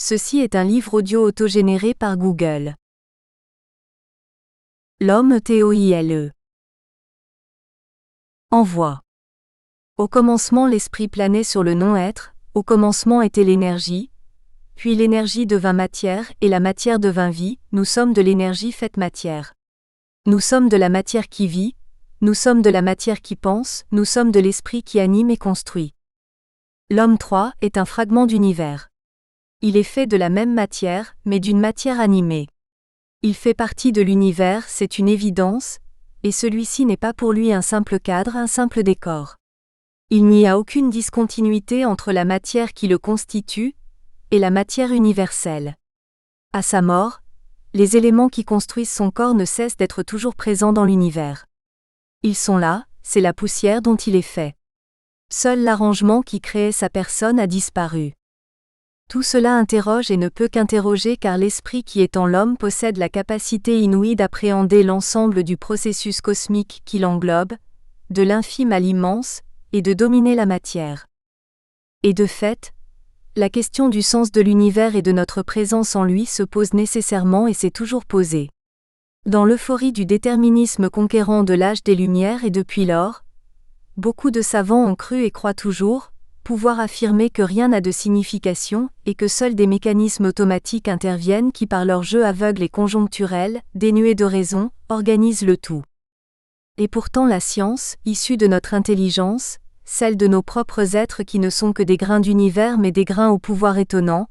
Ceci est un livre audio autogénéré par Google. L'homme TOILE. Envoi. Au commencement l'esprit planait sur le non-être, au commencement était l'énergie, puis l'énergie devint matière et la matière devint vie, nous sommes de l'énergie faite matière. Nous sommes de la matière qui vit, nous sommes de la matière qui pense, nous sommes de l'esprit qui anime et construit. L'homme 3 est un fragment d'univers. Il est fait de la même matière, mais d'une matière animée. Il fait partie de l'univers, c'est une évidence, et celui-ci n'est pas pour lui un simple cadre, un simple décor. Il n'y a aucune discontinuité entre la matière qui le constitue et la matière universelle. À sa mort, les éléments qui construisent son corps ne cessent d'être toujours présents dans l'univers. Ils sont là, c'est la poussière dont il est fait. Seul l'arrangement qui créait sa personne a disparu. Tout cela interroge et ne peut qu'interroger car l'esprit qui est en l'homme possède la capacité inouïe d'appréhender l'ensemble du processus cosmique qui l'englobe, de l'infime à l'immense, et de dominer la matière. Et de fait, la question du sens de l'univers et de notre présence en lui se pose nécessairement et s'est toujours posée. Dans l'euphorie du déterminisme conquérant de l'âge des Lumières et depuis lors, beaucoup de savants ont cru et croient toujours pouvoir affirmer que rien n'a de signification et que seuls des mécanismes automatiques interviennent qui par leur jeu aveugle et conjoncturel, dénués de raison, organisent le tout. Et pourtant la science, issue de notre intelligence, celle de nos propres êtres qui ne sont que des grains d'univers mais des grains au pouvoir étonnant,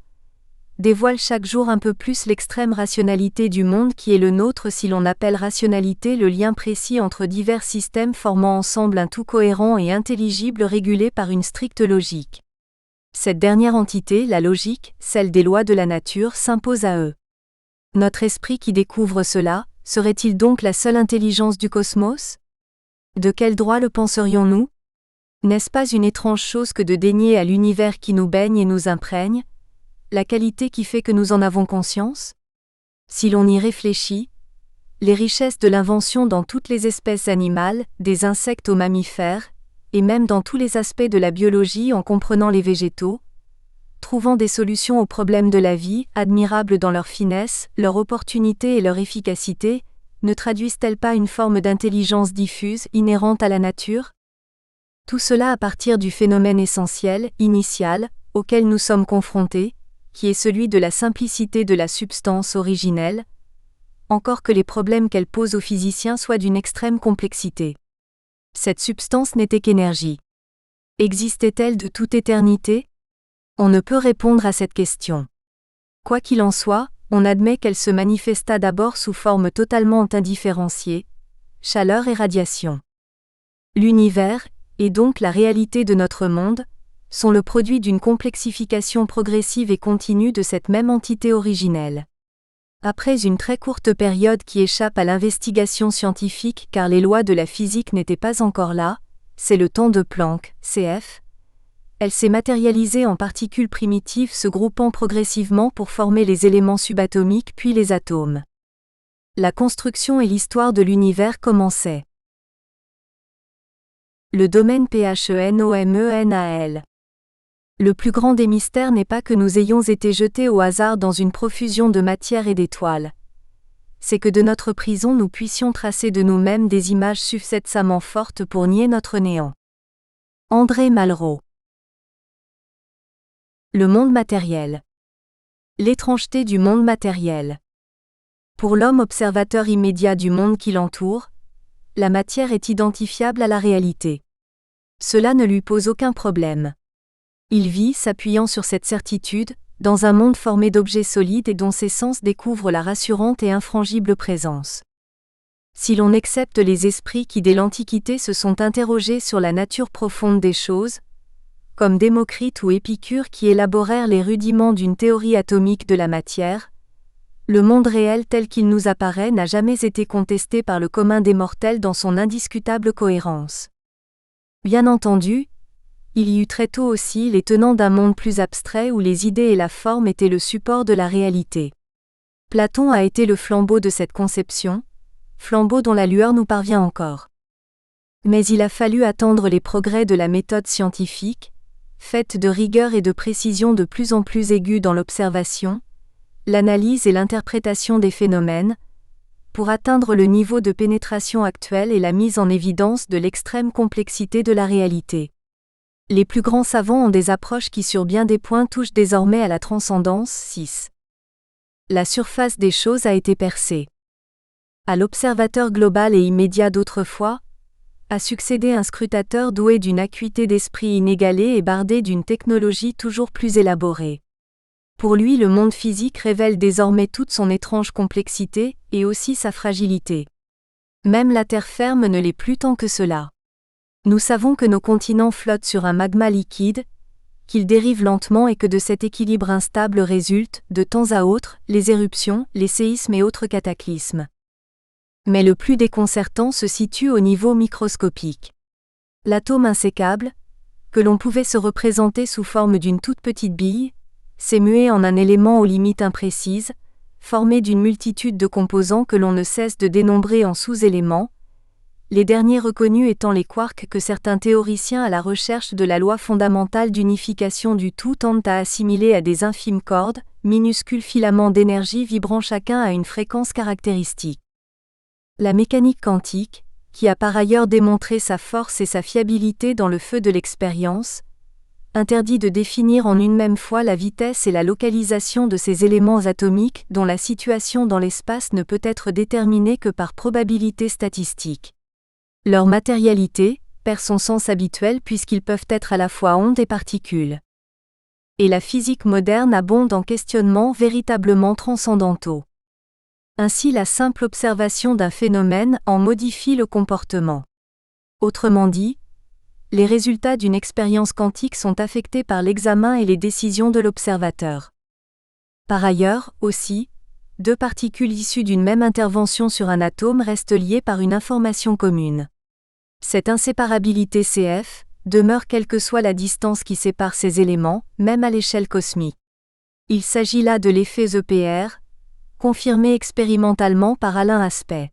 dévoile chaque jour un peu plus l'extrême rationalité du monde qui est le nôtre si l'on appelle rationalité le lien précis entre divers systèmes formant ensemble un tout cohérent et intelligible régulé par une stricte logique. Cette dernière entité, la logique, celle des lois de la nature, s'impose à eux. Notre esprit qui découvre cela, serait-il donc la seule intelligence du cosmos ? De quel droit le penserions-nous ? N'est-ce pas une étrange chose que de dénier à l'univers qui nous baigne et nous imprègne la qualité qui fait que nous en avons conscience ? Si l'on y réfléchit, les richesses de l'invention dans toutes les espèces animales, des insectes aux mammifères, et même dans tous les aspects de la biologie en comprenant les végétaux, trouvant des solutions aux problèmes de la vie, admirables dans leur finesse, leur opportunité et leur efficacité, ne traduisent-elles pas une forme d'intelligence diffuse, inhérente à la nature ? Tout cela à partir du phénomène essentiel, initial, auquel nous sommes confrontés, qui est celui de la simplicité de la substance originelle, encore que les problèmes qu'elle pose aux physiciens soient d'une extrême complexité. Cette substance n'était qu'énergie. Existait-elle de toute éternité ? On ne peut répondre à cette question. Quoi qu'il en soit, on admet qu'elle se manifesta d'abord sous forme totalement indifférenciée, chaleur et radiation. L'univers, et donc la réalité de notre monde, sont le produit d'une complexification progressive et continue de cette même entité originelle. Après une très courte période qui échappe à l'investigation scientifique car les lois de la physique n'étaient pas encore là, c'est le temps de Planck, cf. Elle s'est matérialisée en particules primitives se groupant progressivement pour former les éléments subatomiques puis les atomes. La construction et l'histoire de l'univers commençaient. Le domaine PHENOMENAL. Le plus grand des mystères n'est pas que nous ayons été jetés au hasard dans une profusion de matière et d'étoiles. C'est que de notre prison nous puissions tracer de nous-mêmes des images suffisamment fortes pour nier notre néant. André Malraux. Le monde matériel. L'étrangeté du monde matériel. Pour l'homme observateur immédiat du monde qui l'entoure, la matière est identifiable à la réalité. Cela ne lui pose aucun problème. Il vit, s'appuyant sur cette certitude, dans un monde formé d'objets solides et dont ses sens découvrent la rassurante et infrangible présence. Si l'on accepte les esprits qui dès l'Antiquité se sont interrogés sur la nature profonde des choses, comme Démocrite ou Épicure qui élaborèrent les rudiments d'une théorie atomique de la matière, le monde réel tel qu'il nous apparaît n'a jamais été contesté par le commun des mortels dans son indiscutable cohérence. Bien entendu, il y eut très tôt aussi les tenants d'un monde plus abstrait où les idées et la forme étaient le support de la réalité. Platon a été le flambeau de cette conception, flambeau dont la lueur nous parvient encore. Mais il a fallu attendre les progrès de la méthode scientifique, faite de rigueur et de précision de plus en plus aiguë dans l'observation, l'analyse et l'interprétation des phénomènes, pour atteindre le niveau de pénétration actuel et la mise en évidence de l'extrême complexité de la réalité. Les plus grands savants ont des approches qui sur bien des points touchent désormais à la transcendance. 6. La surface des choses a été percée. À l'observateur global et immédiat d'autrefois, a succédé un scrutateur doué d'une acuité d'esprit inégalée et bardé d'une technologie toujours plus élaborée. Pour lui, le monde physique révèle désormais toute son étrange complexité, et aussi sa fragilité. Même la terre ferme ne l'est plus tant que cela. Nous savons que nos continents flottent sur un magma liquide, qu'ils dérivent lentement et que de cet équilibre instable résultent, de temps à autre, les éruptions, les séismes et autres cataclysmes. Mais le plus déconcertant se situe au niveau microscopique. L'atome insécable, que l'on pouvait se représenter sous forme d'une toute petite bille, s'est mué en un élément aux limites imprécises, formé d'une multitude de composants que l'on ne cesse de dénombrer en sous-éléments, les derniers reconnus étant les quarks que certains théoriciens à la recherche de la loi fondamentale d'unification du tout tentent à assimiler à des infimes cordes, minuscules filaments d'énergie vibrant chacun à une fréquence caractéristique. La mécanique quantique, qui a par ailleurs démontré sa force et sa fiabilité dans le feu de l'expérience, interdit de définir en une même fois la vitesse et la localisation de ces éléments atomiques dont la situation dans l'espace ne peut être déterminée que par probabilité statistique. Leur matérialité perd son sens habituel puisqu'ils peuvent être à la fois ondes et particules. Et la physique moderne abonde en questionnements véritablement transcendantaux. Ainsi, la simple observation d'un phénomène en modifie le comportement. Autrement dit, les résultats d'une expérience quantique sont affectés par l'examen et les décisions de l'observateur. Par ailleurs, aussi, deux particules issues d'une même intervention sur un atome restent liées par une information commune. Cette inséparabilité CF demeure quelle que soit la distance qui sépare ces éléments, même à l'échelle cosmique. Il s'agit là de l'effet EPR, confirmé expérimentalement par Alain Aspect.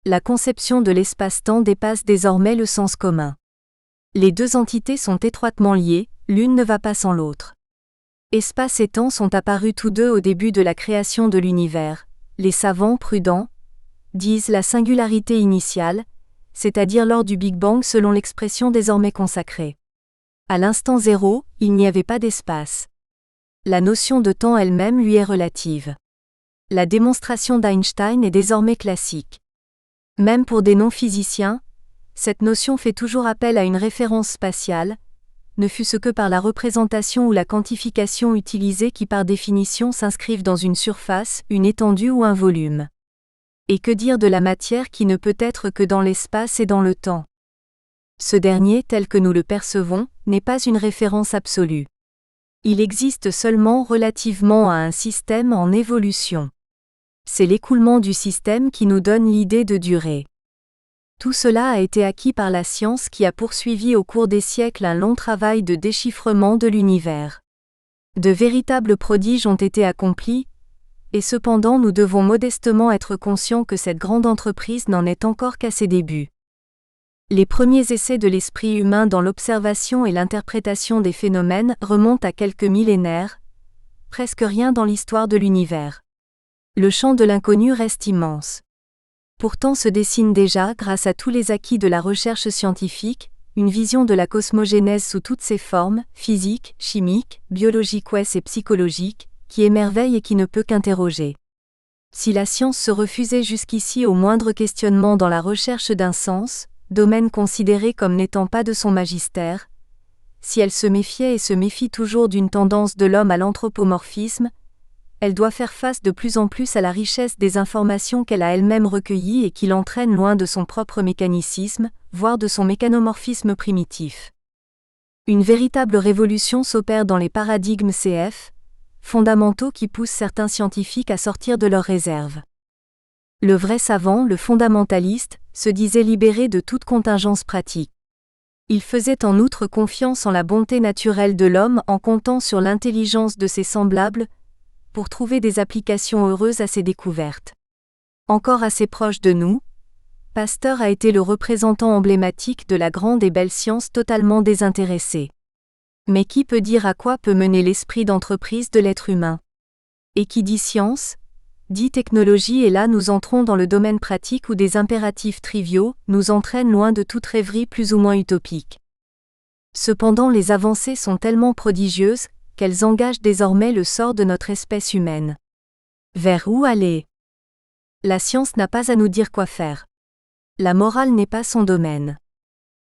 La conception de l'espace-temps dépasse désormais le sens commun. Les deux entités sont étroitement liées, l'une ne va pas sans l'autre. Espace et temps sont apparus tous deux au début de la création de l'univers. Les savants prudents disent la singularité initiale, c'est-à-dire lors du Big Bang selon l'expression désormais consacrée. À l'instant zéro, il n'y avait pas d'espace. La notion de temps elle-même lui est relative. La démonstration d'Einstein est désormais classique. Même pour des non-physiciens, cette notion fait toujours appel à une référence spatiale, ne fût-ce que par la représentation ou la quantification utilisée qui par définition s'inscrivent dans une surface, une étendue ou un volume. Et que dire de la matière qui ne peut être que dans l'espace et dans le temps? Ce dernier, tel que nous le percevons, n'est pas une référence absolue. Il existe seulement relativement à un système en évolution. C'est l'écoulement du système qui nous donne l'idée de durée. Tout cela a été acquis par la science qui a poursuivi au cours des siècles un long travail de déchiffrement de l'univers. De véritables prodiges ont été accomplis, et cependant nous devons modestement être conscients que cette grande entreprise n'en est encore qu'à ses débuts. Les premiers essais de l'esprit humain dans l'observation et l'interprétation des phénomènes remontent à quelques millénaires, presque rien dans l'histoire de l'univers. Le champ de l'inconnu reste immense. Pourtant se dessine déjà, grâce à tous les acquis de la recherche scientifique, une vision de la cosmogénèse sous toutes ses formes, physiques, chimiques, biologiques et psychologiques, qui émerveille et qui ne peut qu'interroger. Si la science se refusait jusqu'ici au moindre questionnement dans la recherche d'un sens, domaine considéré comme n'étant pas de son magistère, si elle se méfiait et se méfie toujours d'une tendance de l'homme à l'anthropomorphisme, elle doit faire face de plus en plus à la richesse des informations qu'elle a elle-même recueillies et qui l'entraînent loin de son propre mécanicisme, voire de son mécanomorphisme primitif. Une véritable révolution s'opère dans les paradigmes CF, fondamentaux qui poussent certains scientifiques à sortir de leurs réserves. Le vrai savant, le fondamentaliste, se disait libéré de toute contingence pratique. Il faisait en outre confiance en la bonté naturelle de l'homme en comptant sur l'intelligence de ses semblables, pour trouver des applications heureuses à ses découvertes. Encore assez proche de nous, Pasteur a été le représentant emblématique de la grande et belle science totalement désintéressée. Mais qui peut dire à quoi peut mener l'esprit d'entreprise de l'être humain? Et qui dit science, dit technologie, et là nous entrons dans le domaine pratique où des impératifs triviaux nous entraînent loin de toute rêverie plus ou moins utopique. Cependant les avancées sont tellement prodigieuses qu'elles engagent désormais le sort de notre espèce humaine. Vers où aller? La science n'a pas à nous dire quoi faire. La morale n'est pas son domaine.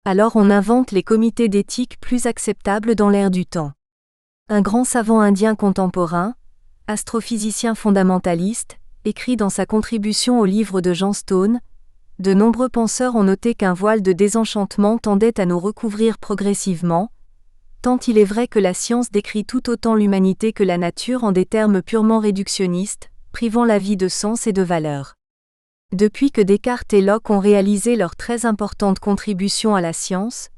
Alors on invente les comités d'éthique plus acceptables dans l'air du temps. Un grand savant indien contemporain, astrophysicien fondamentaliste, écrit dans sa contribution au livre de Jean Stone, de nombreux penseurs ont noté qu'un voile de désenchantement tendait à nous recouvrir progressivement, tant il est vrai que la science décrit tout autant l'humanité que la nature en des termes purement réductionnistes, privant la vie de sens et de valeur. Depuis que Descartes et Locke ont réalisé leur très importante contribution à la science,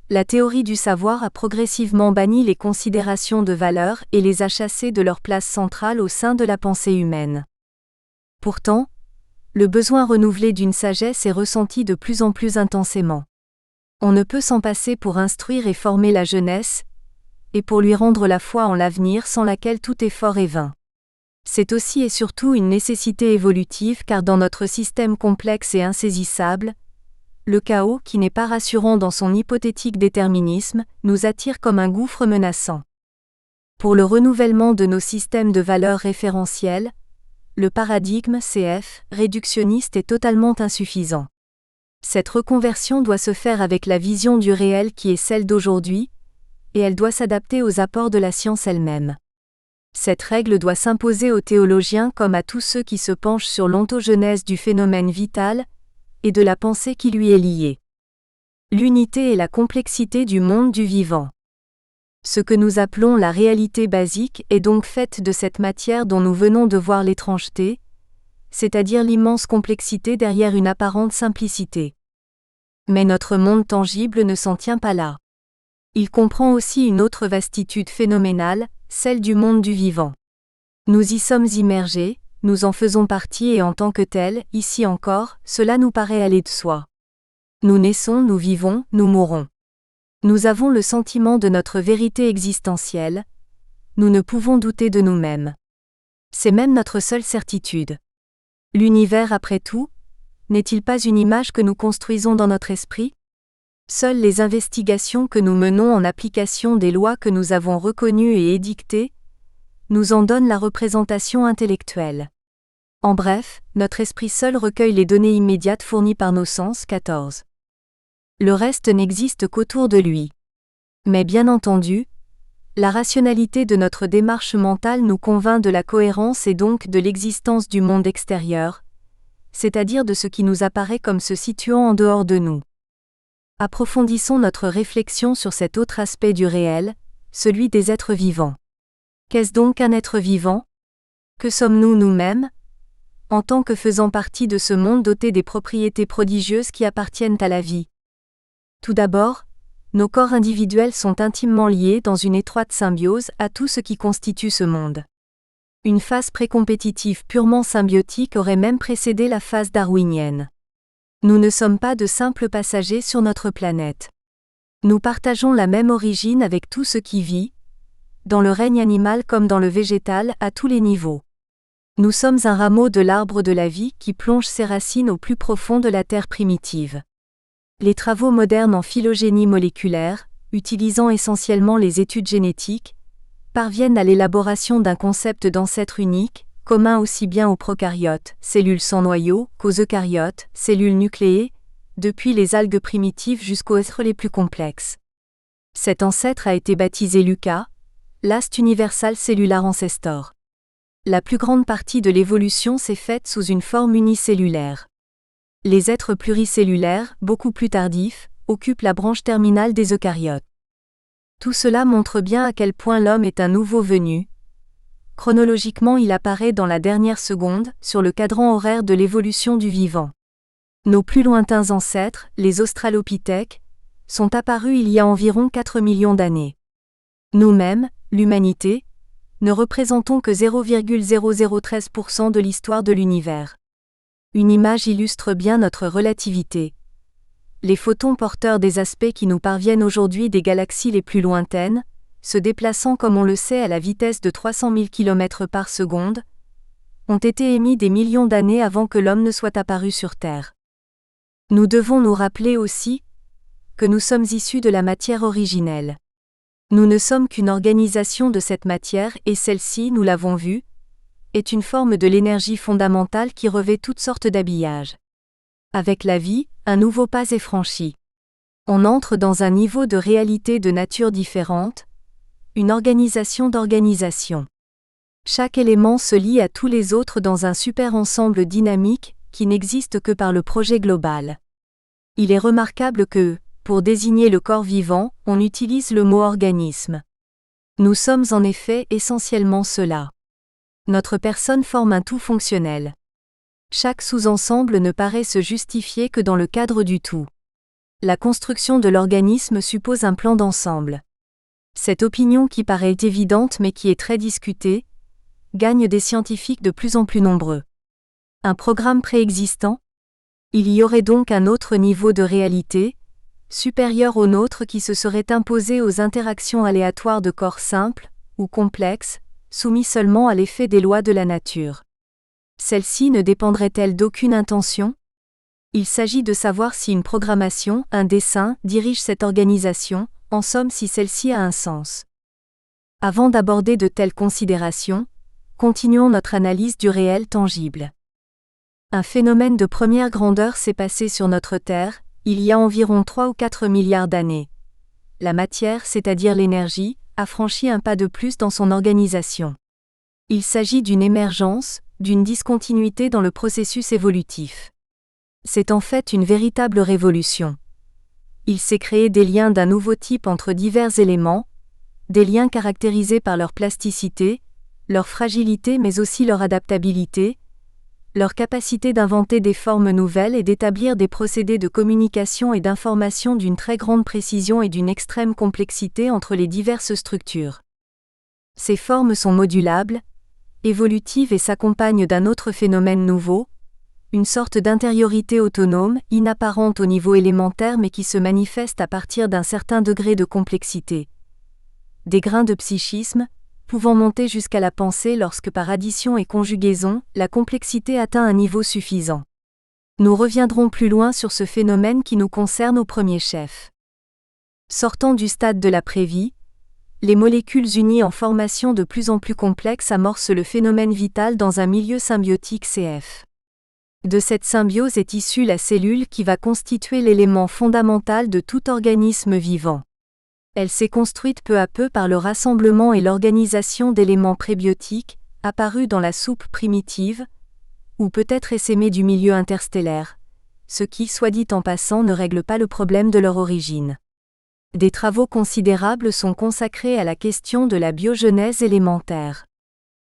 la théorie du savoir a progressivement banni les considérations de valeur et les a chassées de leur place centrale au sein de la pensée humaine. Pourtant, le besoin renouvelé d'une sagesse est ressenti de plus en plus intensément. On ne peut s'en passer pour instruire et former la jeunesse, et pour lui rendre la foi en l'avenir sans laquelle tout effort est vain. C'est aussi et surtout une nécessité évolutive car dans notre système complexe et insaisissable, le chaos, qui n'est pas rassurant dans son hypothétique déterminisme, nous attire comme un gouffre menaçant. Pour le renouvellement de nos systèmes de valeurs référentielles, le paradigme CF réductionniste est totalement insuffisant. Cette reconversion doit se faire avec la vision du réel qui est celle d'aujourd'hui, et elle doit s'adapter aux apports de la science elle-même. Cette règle doit s'imposer aux théologiens comme à tous ceux qui se penchent sur l'ontogenèse du phénomène vital et de la pensée qui lui est liée. L'unité et la complexité du monde du vivant. Ce que nous appelons la réalité basique est donc faite de cette matière dont nous venons de voir l'étrangeté, c'est-à-dire l'immense complexité derrière une apparente simplicité. Mais notre monde tangible ne s'en tient pas là. Il comprend aussi une autre vastitude phénoménale, celle du monde du vivant. Nous y sommes immergés, nous en faisons partie et en tant que tels, ici encore, cela nous paraît aller de soi. Nous naissons, nous vivons, nous mourons. Nous avons le sentiment de notre vérité existentielle, nous ne pouvons douter de nous-mêmes. C'est même notre seule certitude. L'univers, après tout, n'est-il pas une image que nous construisons dans notre esprit? Seules les investigations que nous menons en application des lois que nous avons reconnues et édictées nous en donnent la représentation intellectuelle. En bref, notre esprit seul recueille les données immédiates fournies par nos sens. 14. Le reste n'existe qu'autour de lui. Mais bien entendu, la rationalité de notre démarche mentale nous convainc de la cohérence et donc de l'existence du monde extérieur, c'est-à-dire de ce qui nous apparaît comme se situant en dehors de nous. Approfondissons notre réflexion sur cet autre aspect du réel, celui des êtres vivants. Qu'est-ce donc un être vivant? Que sommes-nous nous-mêmes, en tant que faisant partie de ce monde doté des propriétés prodigieuses qui appartiennent à la vie? Tout d'abord, nos corps individuels sont intimement liés dans une étroite symbiose à tout ce qui constitue ce monde. Une phase précompétitive purement symbiotique aurait même précédé la phase darwinienne. Nous ne sommes pas de simples passagers sur notre planète. Nous partageons la même origine avec tout ce qui vit, dans le règne animal comme dans le végétal, à tous les niveaux. Nous sommes un rameau de l'arbre de la vie qui plonge ses racines au plus profond de la terre primitive. Les travaux modernes en phylogénie moléculaire, utilisant essentiellement les études génétiques, parviennent à l'élaboration d'un concept d'ancêtre unique, commun aussi bien aux prokaryotes, cellules sans noyau, qu'aux eucaryotes, cellules nucléées, depuis les algues primitives jusqu'aux êtres les plus complexes. Cet ancêtre a été baptisé Luca, Last Universal Cellular Ancestor. La plus grande partie de l'évolution s'est faite sous une forme unicellulaire. Les êtres pluricellulaires, beaucoup plus tardifs, occupent la branche terminale des eucaryotes. Tout cela montre bien à quel point l'homme est un nouveau venu. Chronologiquement, il apparaît dans la dernière seconde, sur le cadran horaire de l'évolution du vivant. Nos plus lointains ancêtres, les australopithèques, sont apparus il y a environ 4 millions d'années. Nous-mêmes, l'humanité, ne représentons que 0,0013% de l'histoire de l'univers. Une image illustre bien notre relativité. les photons porteurs des aspects qui nous parviennent aujourd'hui des galaxies les plus lointaines, se déplaçant comme on le sait à la vitesse de 300 000 km par seconde, ont été émis des millions d'années avant que l'homme ne soit apparu sur Terre. Nous devons nous rappeler aussi que nous sommes issus de la matière originelle. Nous ne sommes qu'une organisation de cette matière et celle-ci, nous l'avons vu, est une forme de l'énergie fondamentale qui revêt toutes sortes d'habillages. Avec la vie, un nouveau pas est franchi. On entre dans un niveau de réalité de nature différente, une organisation d'organisation. Chaque élément se lie à tous les autres dans un super ensemble dynamique qui n'existe que par le projet global. Il est remarquable que, pour désigner le corps vivant, on utilise le mot organisme. Nous sommes en effet essentiellement cela. Notre personne forme un tout fonctionnel. Chaque sous-ensemble ne paraît se justifier que dans le cadre du tout. La construction de l'organisme suppose un plan d'ensemble. Cette opinion qui paraît évidente mais qui est très discutée, gagne des scientifiques de plus en plus nombreux. Un programme préexistant? Il y aurait donc un autre niveau de réalité, supérieur au nôtre qui se serait imposé aux interactions aléatoires de corps simples, ou complexes, soumis seulement à l'effet des lois de la nature. Celle-ci ne dépendrait-elle d'aucune intention? Il s'agit de savoir si une programmation, un dessein, dirige cette organisation, en somme si celle-ci a un sens. Avant d'aborder de telles considérations, continuons notre analyse du réel tangible. Un phénomène de première grandeur s'est passé sur notre Terre, il y a environ 3 ou 4 milliards d'années. La matière, c'est-à-dire l'énergie, a franchi un pas de plus dans son organisation. Il s'agit d'une émergence, d'une discontinuité dans le processus évolutif. C'est en fait une véritable révolution. Il s'est créé des liens d'un nouveau type entre divers éléments, des liens caractérisés par leur plasticité, leur fragilité mais aussi leur adaptabilité, leur capacité d'inventer des formes nouvelles et d'établir des procédés de communication et d'information d'une très grande précision et d'une extrême complexité entre les diverses structures. Ces formes sont modulables, évolutives et s'accompagnent d'un autre phénomène nouveau, une sorte d'intériorité autonome, inapparente au niveau élémentaire mais qui se manifeste à partir d'un certain degré de complexité. Des grains de psychisme, pouvant monter jusqu'à la pensée lorsque par addition et conjugaison, la complexité atteint un niveau suffisant. Nous reviendrons plus loin sur ce phénomène qui nous concerne au premier chef. Sortant du stade de la prévie, les molécules unies en formation de plus en plus complexes amorcent le phénomène vital dans un milieu symbiotique CF. De cette symbiose est issue la cellule qui va constituer l'élément fondamental de tout organisme vivant. Elle s'est construite peu à peu par le rassemblement et l'organisation d'éléments prébiotiques, apparus dans la soupe primitive, ou peut-être essaimés du milieu interstellaire, ce qui, soit dit en passant, ne règle pas le problème de leur origine. Des travaux considérables sont consacrés à la question de la biogenèse élémentaire.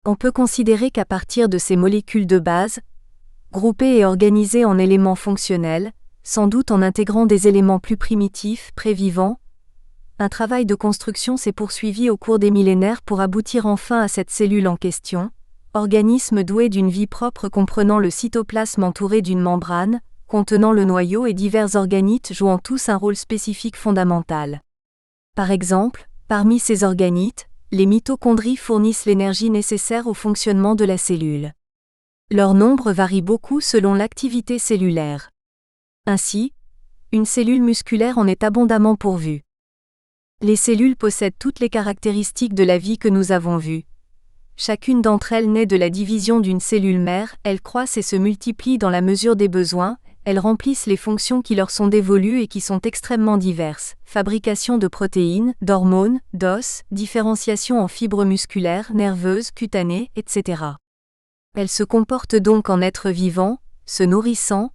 On peut considérer qu'à partir de ces molécules de base, groupées et organisées en éléments fonctionnels, sans doute en intégrant des éléments plus primitifs, prévivants, un travail de construction s'est poursuivi au cours des millénaires pour aboutir enfin à cette cellule en question, organisme doué d'une vie propre comprenant le cytoplasme entouré d'une membrane, contenant le noyau et divers organites jouant tous un rôle spécifique fondamental. Par exemple, parmi ces organites, les mitochondries fournissent l'énergie nécessaire au fonctionnement de la cellule. Leur nombre varie beaucoup selon l'activité cellulaire. Ainsi, une cellule musculaire en est abondamment pourvue. Les cellules possèdent toutes les caractéristiques de la vie que nous avons vues. Chacune d'entre elles naît de la division d'une cellule mère, elles croissent et se multiplient dans la mesure des besoins, elles remplissent les fonctions qui leur sont dévolues et qui sont extrêmement diverses, fabrication de protéines, d'hormones, d'os, différenciation en fibres musculaires, nerveuses, cutanées, etc. Elles se comportent donc en êtres vivants, se nourrissant,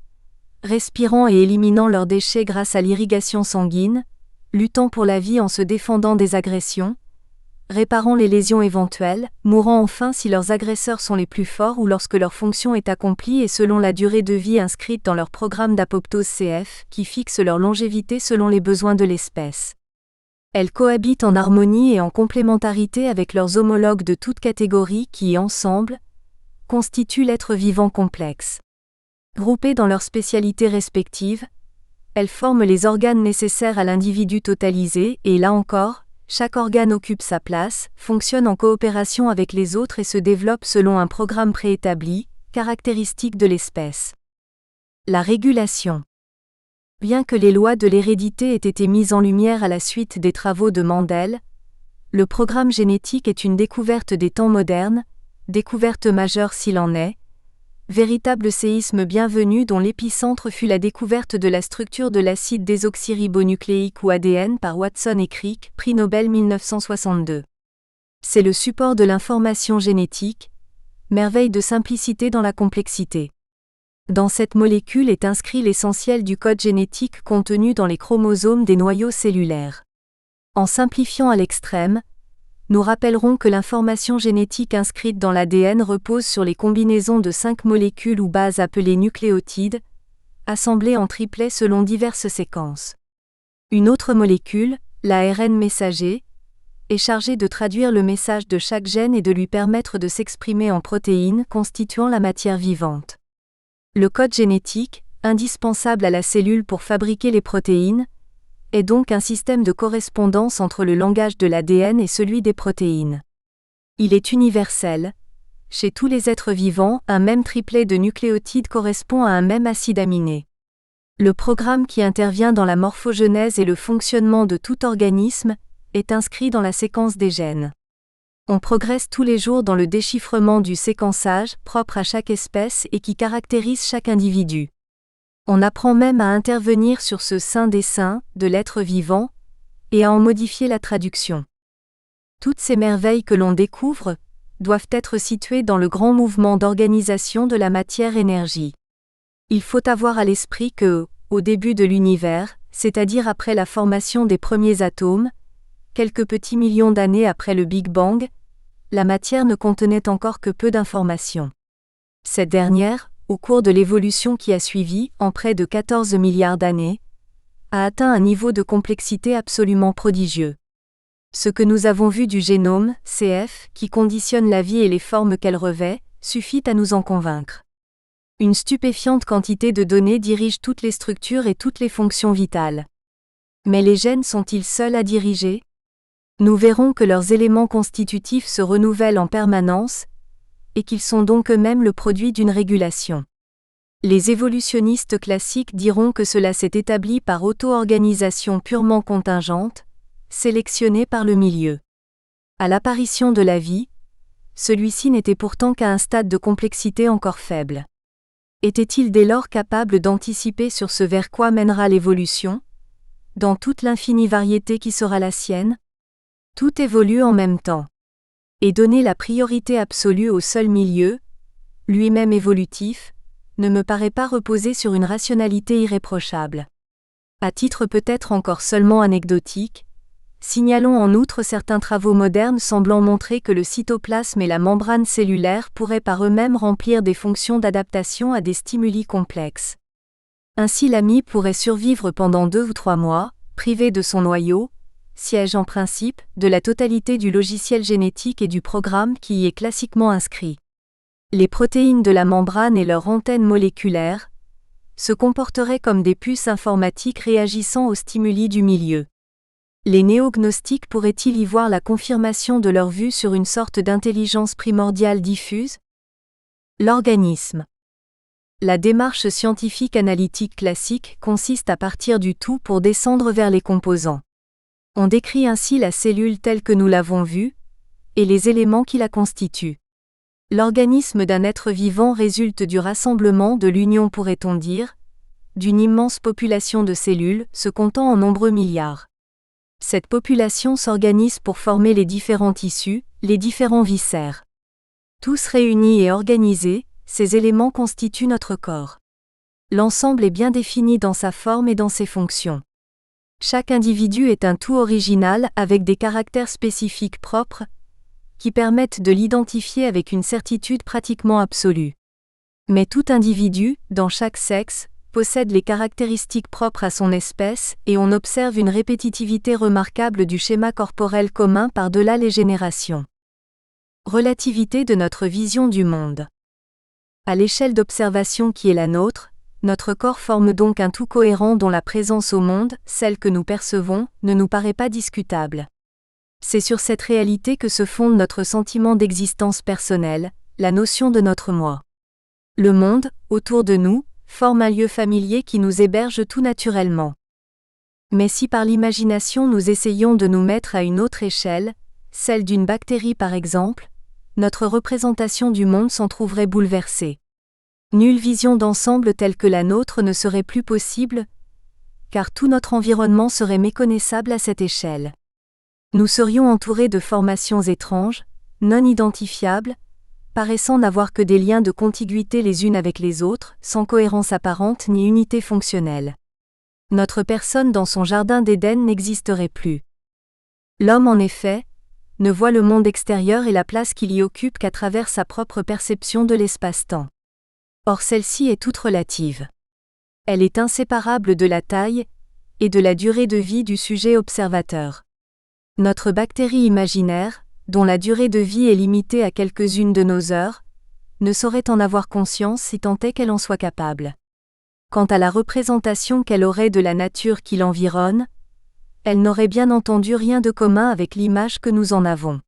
respirant et éliminant leurs déchets grâce à l'irrigation sanguine, luttant pour la vie en se défendant des agressions, réparant les lésions éventuelles, mourant enfin si leurs agresseurs sont les plus forts ou lorsque leur fonction est accomplie et selon la durée de vie inscrite dans leur programme d'apoptose CF, qui fixe leur longévité selon les besoins de l'espèce. Elles cohabitent en harmonie et en complémentarité avec leurs homologues de toute catégorie qui, ensemble, constituent l'être vivant complexe. Groupées dans leurs spécialités respectives, Elles forment les organes nécessaires à l'individu totalisé et là encore, chaque organe occupe sa place, fonctionne en coopération avec les autres et se développe selon un programme préétabli, caractéristique de l'espèce. La régulation. Bien que les lois de l'hérédité aient été mises en lumière à la suite des travaux de Mendel, le programme génétique est une découverte des temps modernes, découverte majeure s'il en est, véritable séisme bienvenu dont l'épicentre fut la découverte de la structure de l'acide désoxyribonucléique ou ADN par Watson et Crick, prix Nobel 1962. C'est le support de l'information génétique, merveille de simplicité dans la complexité. Dans cette molécule est inscrit l'essentiel du code génétique contenu dans les chromosomes des noyaux cellulaires. En simplifiant à l'extrême, nous rappellerons que l'information génétique inscrite dans l'ADN repose sur les combinaisons de 5 molécules ou bases appelées nucléotides, assemblées en triplets selon diverses séquences. Une autre molécule, l'ARN messager, est chargée de traduire le message de chaque gène et de lui permettre de s'exprimer en protéines constituant la matière vivante. Le code génétique, indispensable à la cellule pour fabriquer les protéines, est donc un système de correspondance entre le langage de l'ADN et celui des protéines. Il est universel. Chez tous les êtres vivants, un même triplet de nucléotides correspond à un même acide aminé. Le programme qui intervient dans la morphogenèse et le fonctionnement de tout organisme est inscrit dans la séquence des gènes. On progresse tous les jours dans le déchiffrement du séquençage propre à chaque espèce et qui caractérise chaque individu. On apprend même à intervenir sur ce sein des seins de l'être vivant et à en modifier la traduction. Toutes ces merveilles que l'on découvre doivent être situées dans le grand mouvement d'organisation de la matière-énergie. Il faut avoir à l'esprit que, au début de l'univers, c'est-à-dire après la formation des premiers atomes, quelques petits millions d'années après le Big Bang, la matière ne contenait encore que peu d'informations. Cette dernière, au cours de l'évolution qui a suivi, en près de 14 milliards d'années, a atteint un niveau de complexité absolument prodigieux. Ce que nous avons vu du génome, CF, qui conditionne la vie et les formes qu'elle revêt, suffit à nous en convaincre. Une stupéfiante quantité de données dirige toutes les structures et toutes les fonctions vitales. Mais les gènes sont-ils seuls à diriger ? Nous verrons que leurs éléments constitutifs se renouvellent en permanence, et qu'ils sont donc eux-mêmes le produit d'une régulation. Les évolutionnistes classiques diront que cela s'est établi par auto-organisation purement contingente, sélectionnée par le milieu. À l'apparition de la vie, celui-ci n'était pourtant qu'à un stade de complexité encore faible. Était-il dès lors capable d'anticiper sur ce vers quoi mènera l'évolution, dans toute l'infinie variété qui sera la sienne ? Tout évolue en même temps. Et donner la priorité absolue au seul milieu, lui-même évolutif, ne me paraît pas reposer sur une rationalité irréprochable. À titre peut-être encore seulement anecdotique, signalons en outre certains travaux modernes semblant montrer que le cytoplasme et la membrane cellulaire pourraient par eux-mêmes remplir des fonctions d'adaptation à des stimuli complexes. Ainsi l'ami pourrait survivre pendant 2 ou 3 mois, privé de son noyau, siège en principe de la totalité du logiciel génétique et du programme qui y est classiquement inscrit. Les protéines de la membrane et leurs antennes moléculaires se comporteraient comme des puces informatiques réagissant aux stimuli du milieu. Les néognostiques pourraient-ils y voir la confirmation de leur vue sur une sorte d'intelligence primordiale diffuse ? L'organisme. La démarche scientifique analytique classique consiste à partir du tout pour descendre vers les composants. On décrit ainsi la cellule telle que nous l'avons vue, et les éléments qui la constituent. L'organisme d'un être vivant résulte du rassemblement de l'union, pourrait-on dire, d'une immense population de cellules, se comptant en nombreux milliards. Cette population s'organise pour former les différents tissus, les différents viscères. Tous réunis et organisés, ces éléments constituent notre corps. L'ensemble est bien défini dans sa forme et dans ses fonctions. Chaque individu est un tout original avec des caractères spécifiques propres, qui permettent de l'identifier avec une certitude pratiquement absolue. Mais tout individu, dans chaque sexe, possède les caractéristiques propres à son espèce et on observe une répétitivité remarquable du schéma corporel commun par-delà les générations. Relativité de notre vision du monde. À l'échelle d'observation qui est la nôtre, Notre corps forme donc un tout cohérent dont la présence au monde, celle que nous percevons, ne nous paraît pas discutable. C'est sur cette réalité que se fonde notre sentiment d'existence personnelle, la notion de notre moi. Le monde, autour de nous, forme un lieu familier qui nous héberge tout naturellement. Mais si par l'imagination nous essayons de nous mettre à une autre échelle, celle d'une bactérie par exemple, notre représentation du monde s'en trouverait bouleversée. Nulle vision d'ensemble telle que la nôtre ne serait plus possible, car tout notre environnement serait méconnaissable à cette échelle. Nous serions entourés de formations étranges, non identifiables, paraissant n'avoir que des liens de contiguïté les unes avec les autres, sans cohérence apparente ni unité fonctionnelle. Notre personne dans son jardin d'Éden n'existerait plus. L'homme, en effet, ne voit le monde extérieur et la place qu'il y occupe qu'à travers sa propre perception de l'espace-temps. Or celle-ci est toute relative. Elle est inséparable de la taille et de la durée de vie du sujet observateur. Notre bactérie imaginaire, dont la durée de vie est limitée à quelques-unes de nos heures, ne saurait en avoir conscience si tant est qu'elle en soit capable. Quant à la représentation qu'elle aurait de la nature qui l'environne, elle n'aurait bien entendu rien de commun avec l'image que nous en avons.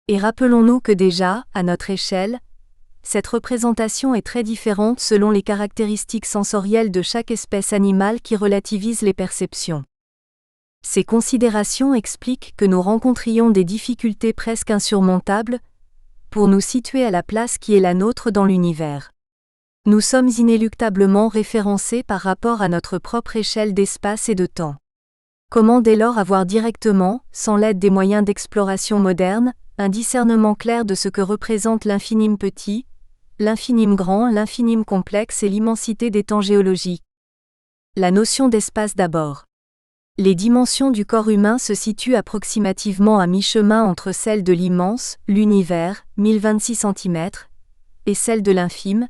Et rappelons-nous que déjà, à notre échelle, cette représentation est très différente selon les caractéristiques sensorielles de chaque espèce animale qui relativise les perceptions. Ces considérations expliquent que nous rencontrions des difficultés presque insurmontables pour nous situer à la place qui est la nôtre dans l'univers. Nous sommes inéluctablement référencés par rapport à notre propre échelle d'espace et de temps. Comment dès lors avoir directement, sans l'aide des moyens d'exploration modernes, un discernement clair de ce que représente l'infinime petit, l'infinime grand, l'infinime complexe et l'immensité des temps géologiques? La notion d'espace d'abord. Les dimensions du corps humain se situent approximativement à mi-chemin entre celles de l'immense, l'univers, 1026 cm, et celles de l'infime,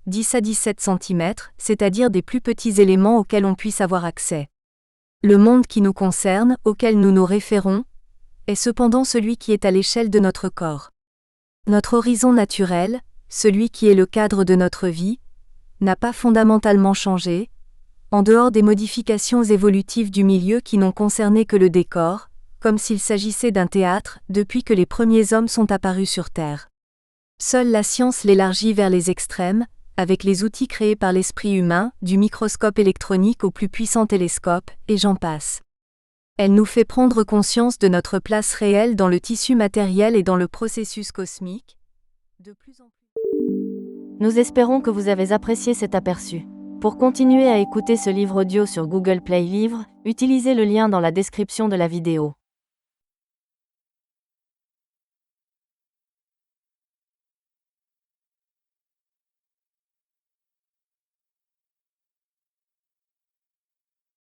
10 à 17 cm, c'est-à-dire des plus petits éléments auxquels on puisse avoir accès. Le monde qui nous concerne, auquel nous nous référons, est cependant celui qui est à l'échelle de notre corps. Notre horizon naturel, celui qui est le cadre de notre vie, n'a pas fondamentalement changé, en dehors des modifications évolutives du milieu qui n'ont concerné que le décor, comme s'il s'agissait d'un théâtre, depuis que les premiers hommes sont apparus sur Terre. Seule la science l'élargit vers les extrêmes, avec les outils créés par l'esprit humain, du microscope électronique au plus puissant télescope, et j'en passe. Elle nous fait prendre conscience de notre place réelle dans le tissu matériel et dans le processus cosmique. De plus en plus. Nous espérons que vous avez apprécié cet aperçu. Pour continuer à écouter ce livre audio sur Google Play Livres, utilisez le lien dans la description de la vidéo.